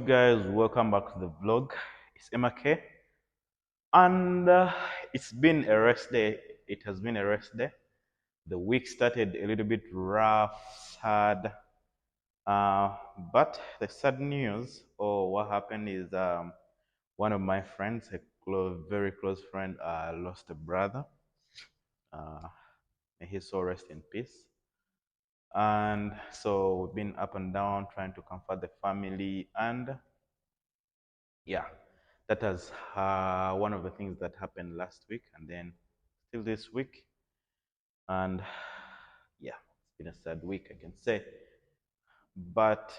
guys? Welcome back to the vlog. It's MK, and it's been a rest day. It has been a rest day. The week started a little bit rough, sad, uh, but the sad news or what happened is one of my friends, very close friend, lost a brother. Uh, may his soul rest in peace. And so we've been up and down trying to comfort the family, and yeah, that was one of the things that happened last week and then still this week. And yeah, it's been a sad week, I can say. But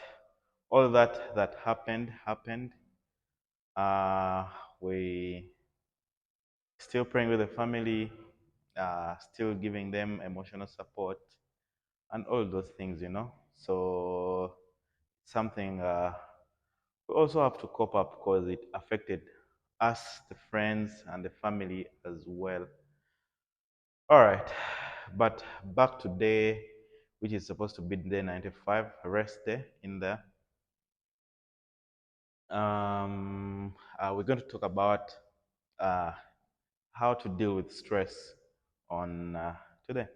all that happened. Uh, we still praying with the family, still giving them emotional support and all those things. So something we also have to cope up because it affected us, the friends, and the family as well. All right, but back today, which is supposed to be day 95, rest day in there. We're going to talk about uh, how to deal with stress on today.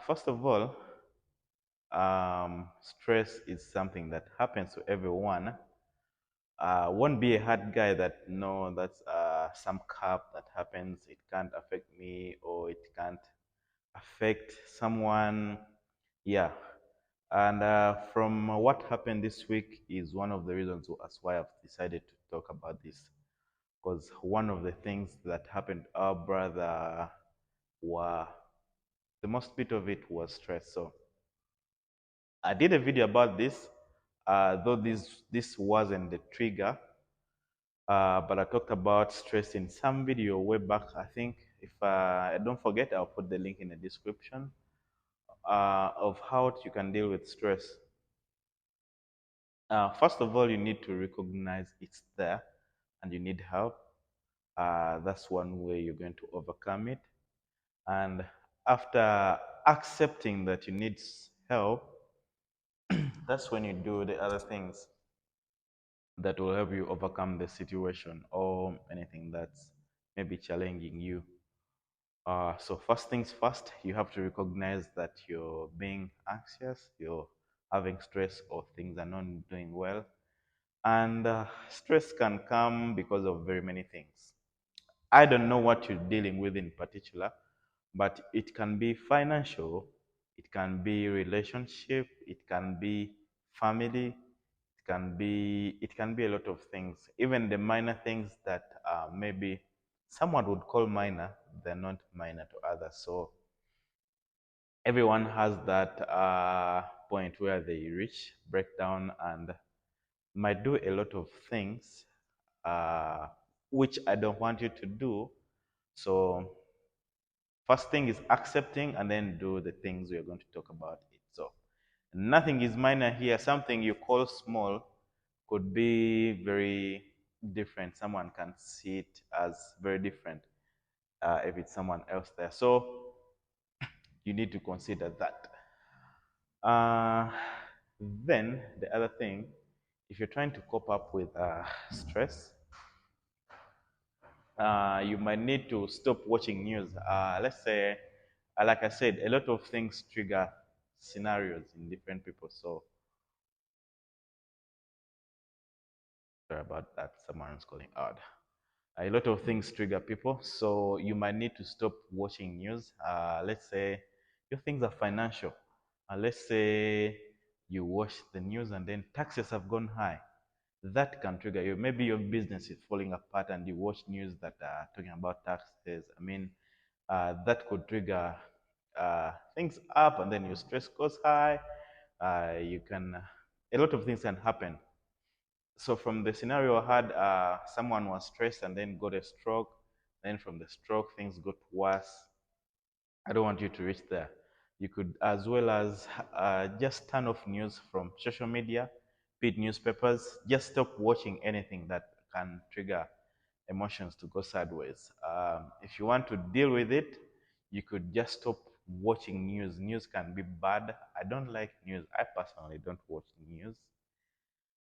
First of all, stress is something that happens to everyone. Won't be a hard guy that no, that's some cap that happens. It can't affect me, or it can't affect someone. Yeah, and from what happened this week is one of the reasons as why I've decided to talk about this. Because one of the things that happened to our brother, were the most bit of it was stress. So I did a video about this, though this wasn't the trigger. But I talked about stress in some video way back. I think if I don't forget, I'll put the link in the description of how you can deal with stress. First of all, you need to recognize it's there and you need help. That's one way you're going to overcome it. And after accepting that you need help, that's when you do the other things that will help you overcome the situation or anything that's maybe challenging you. So first things first, you have to recognize that you're being anxious, you're having stress, or things are not doing well. And stress can come because of very many things. I don't know what you're dealing with in particular, but it can be financial, it can be relationship, it can be family, it can be a lot of things. Even the minor things that maybe someone would call minor, they're not minor to others. So everyone has that point where they reach breakdown and might do a lot of things uh, which I don't want you to do. So first thing is accepting and then do the things we are going to talk about it. So nothing is minor here. Something you call small could be very different. Someone can see it as very different if it's someone else there. So you need to consider that. Uh, then the other thing, if you're trying to cope up with stress, you might need to stop watching news. Let's say, like I said, a lot of things trigger scenarios in different people. So sorry about that. Someone's calling out. A lot of things trigger people, so you might need to stop watching news. Let's say your things are financial. Let's say you watch the news and then taxes have gone high. That can trigger you. Maybe your business is falling apart and you watch news that are talking about taxes. I mean, that could trigger things up, and then your stress goes high. A lot of things can happen. So from the scenario I had, someone was stressed and then got a stroke. Then from the stroke, things got worse. I don't want you to reach there. You could, as well as just turn off news from social media, be it newspapers. Just stop watching anything that can trigger emotions to go sideways. If you want to deal with it, you could just stop watching news. News can be bad. I don't like news. I personally don't watch news.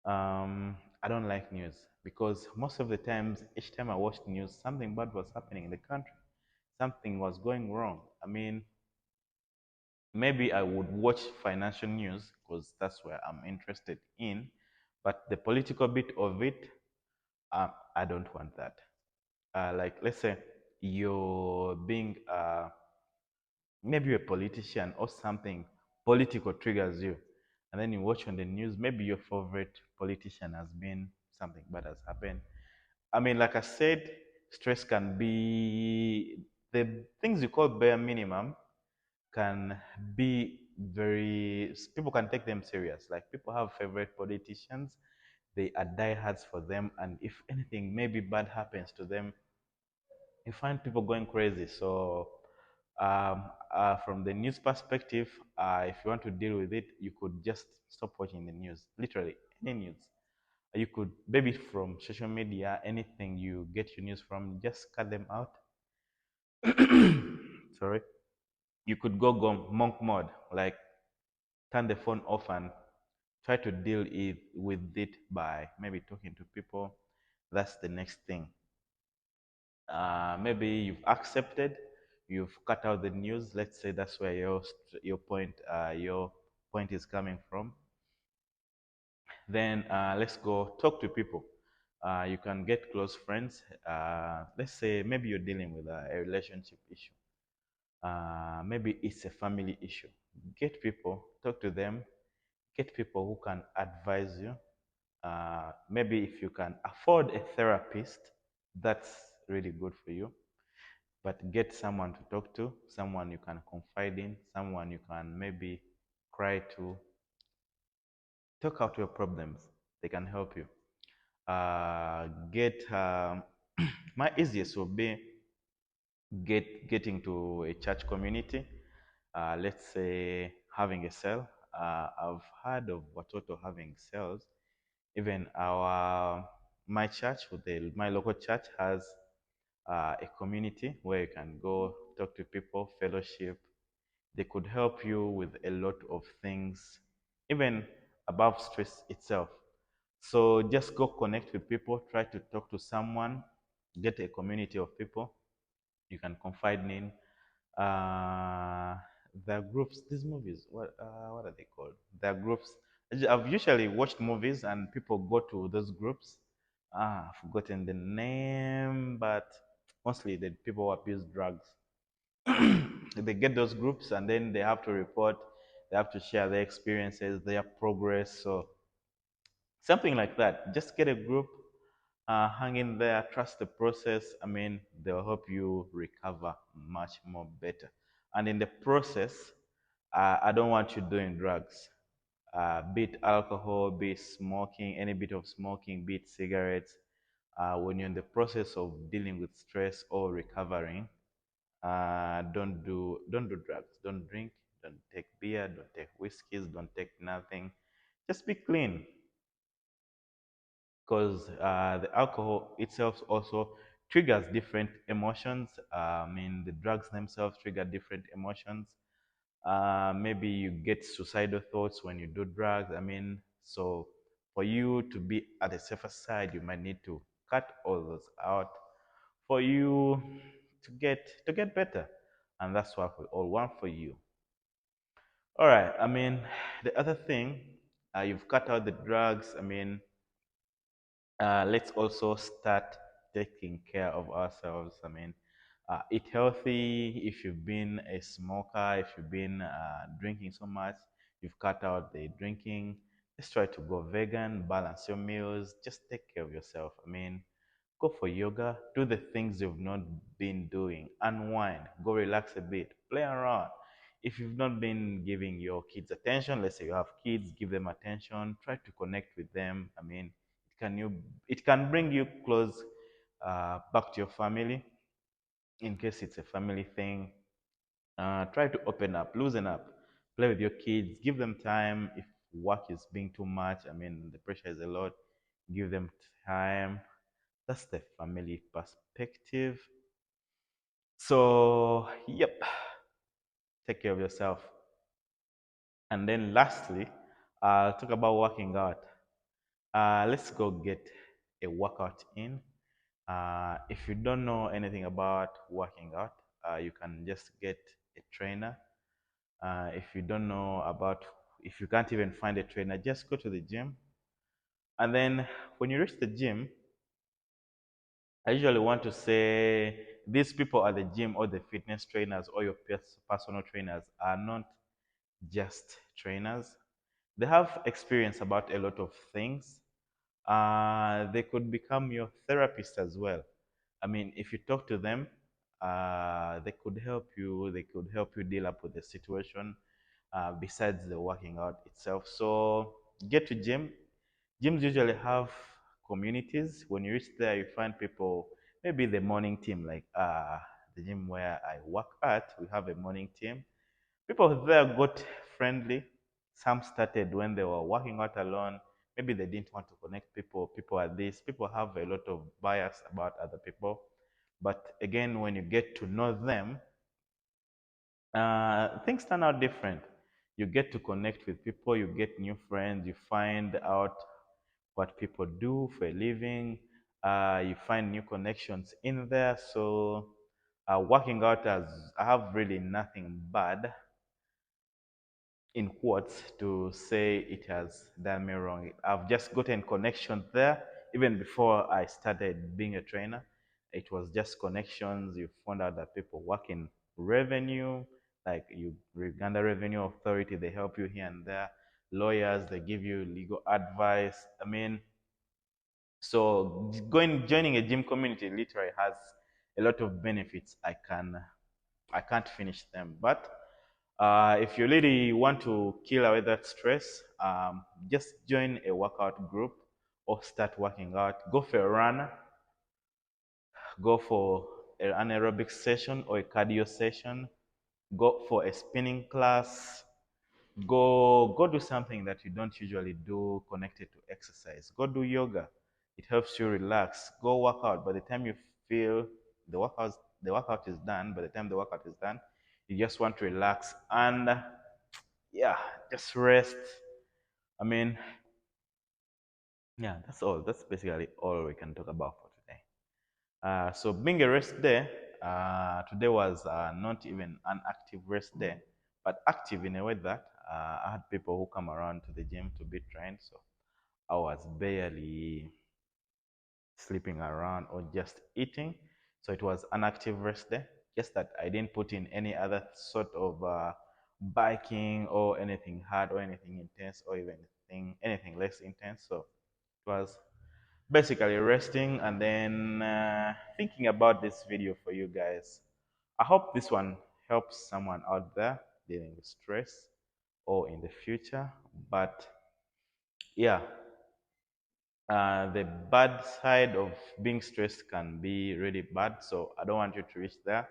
I don't like news because most of the times, each time I watched news, something bad was happening in the country. Something was going wrong. I mean, maybe I would watch financial news because that's where I'm interested in, but the political bit of it, I don't want that. Like, let's say you're being maybe a politician or something political triggers you, and then you watch on the news, maybe your favorite politician has been something bad has happened. I mean, like I said, stress can be the things you call bare minimum can be very, people can take them serious. Like people have favorite politicians, they are diehards for them, and if anything maybe bad happens to them, you find people going crazy. So, from the news perspective, if you want to deal with it, you could just stop watching the news. Literally, any news. You could, maybe from social media, anything you get your news from, just cut them out. Sorry. You could go monk mode, like turn the phone off and try to deal with it by maybe talking to people. That's the next thing. Maybe you've accepted, you've cut out the news. Let's say that's where your point is coming from. Then let's go talk to people. You can get close friends. Let's say maybe you're dealing with a relationship issue. Maybe it's a family issue. Get people, talk to them. Get people who can advise you. Maybe if you can afford a therapist, that's really good for you. But get someone to talk to, someone you can confide in, someone you can maybe cry to, talk out your problems. They can help you. Get my easiest will be getting to a church community. Let's say having a cell. I've heard of Watoto having cells. Even my church, my local church has a community where you can go talk to people, fellowship. They could help you with a lot of things, even above stress itself. So just go connect with people, try to talk to someone, get a community of people you can confide in. Uh, the groups, these movies, what are they called? The groups. I've usually watched movies and people go to those groups. I've forgotten the name, but mostly the people who abuse drugs. They get those groups and then they have to report, they have to share their experiences, their progress. So something like that. Just get a group, hang in there, trust the process. I mean, they'll help you recover much more better. And in the process, I don't want you doing drugs. Be it alcohol, be it smoking, any bit of smoking, be it cigarettes. When you're in the process of dealing with stress or recovering, don't do drugs, don't drink, don't take beer, don't take whiskeys, don't take nothing. Just be clean, because the alcohol itself also triggers different emotions. I mean, the drugs themselves trigger different emotions. Maybe you get suicidal thoughts when you do drugs. I mean, so for you to be at the safer side, you might need to cut all those out for you to get better, and that's what we all want for you. All right. I mean, the other thing, you've cut out the drugs. I mean, let's also start taking care of ourselves. I mean, eat healthy. If you've been a smoker, if you've been drinking so much, you've cut out the drinking. Let's try to go vegan, balance your meals, just take care of yourself. I mean, go for yoga, do the things you've not been doing, unwind, go relax a bit, play around. If you've not been giving your kids attention, let's say you have kids, give them attention, try to connect with them. I mean, it can bring you close back to your family in case it's a family thing. Try to open up, loosen up, play with your kids, give them time. If work is being too much, I mean, the pressure is a lot, give them time. That's the family perspective. So, yep, take care of yourself. And then lastly, I'll talk about working out. Let's go get a workout in. If you don't know anything about working out, you can just get a trainer. If you don't know about, if you can't even find a trainer, just go to the gym. And then when you reach the gym, I usually want to say these people at the gym or the fitness trainers or your personal trainers are not just trainers. They have experience about a lot of things. They could become your therapist as well. I mean, if you talk to them, they could help you. They could help you deal up with the situation. Besides the working out itself, so get to gym. Gyms usually have communities. When you reach there, you find people. Maybe the morning team, like the gym where I work at, we have a morning team. People there got friendly. Some started when they were working out alone. Maybe they didn't want to connect people. People are this. People have a lot of bias about other people. But again, when you get to know them, things turn out different. You get to connect with people, you get new friends, you find out what people do for a living, you find new connections in there. So, working out as I have really nothing bad in quotes to say it has done me wrong. I've just gotten connections there even before I started being a trainer. It was just connections. You found out that people work in revenue, like you Uganda Revenue Authority, they help you here and there. Lawyers, they give you legal advice. I mean, so joining a gym community literally has a lot of benefits. I can't finish them. But if you really want to kill away that stress, just join a workout group or start working out. Go for a run, go for an aerobic session or a cardio session, go for a spinning class, go do something that you don't usually do connected to exercise. Go do yoga. It helps you relax. Go work out. By the time you feel the workout is done, by the time the workout is done, you just want to relax and yeah, just rest. I mean, yeah, that's all. That's basically all we can talk about for today. So being a rest day, today was not even an active rest day, but active in a way that I had people who come around to the gym to be trained. So I was barely sleeping around or just eating. So it was an active rest day. Just that I didn't put in any other sort of biking or anything hard or anything intense or even anything less intense. So it was basically resting and then thinking about this video for you guys. I hope this one helps someone out there dealing with stress or in the future. But yeah, the bad side of being stressed can be really bad. So I don't want you to reach there.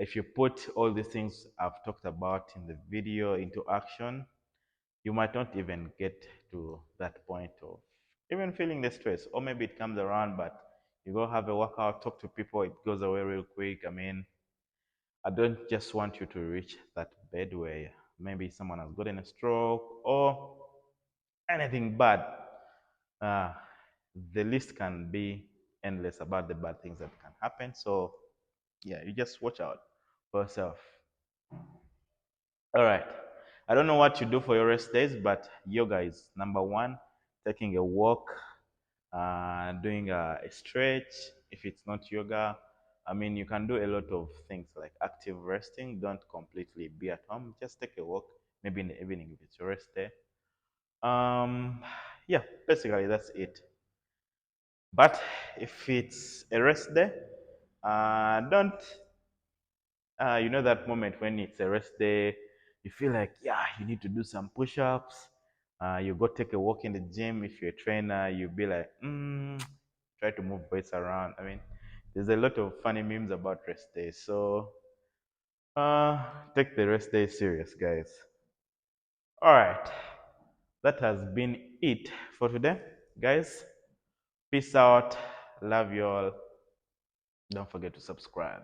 If you put all the things I've talked about in the video into action, you might not even get to that point of even feeling the stress, or maybe it comes around, but you go have a workout, talk to people, it goes away real quick. I mean, I don't just want you to reach that bed where maybe someone has gotten a stroke or anything bad. uh, the list can be endless about the bad things that can happen. So yeah, you just watch out for yourself. All right. I don't know what you do for your rest days, but yoga is number one. Taking a walk, doing a stretch. If it's not yoga, I mean, you can do a lot of things like active resting. Don't completely be at home. Just take a walk, maybe in the evening if it's your rest day. Um, yeah, basically that's it. But if it's a rest day, don't you know that moment when it's a rest day, you feel like, yeah, you need to do some push-ups. You go take a walk in the gym. If you're a trainer, you'll be like, try to move weights around. I mean, there's a lot of funny memes about rest days. So take the rest day serious, guys. All right. That has been it for today, guys. Peace out. Love you all. Don't forget to subscribe.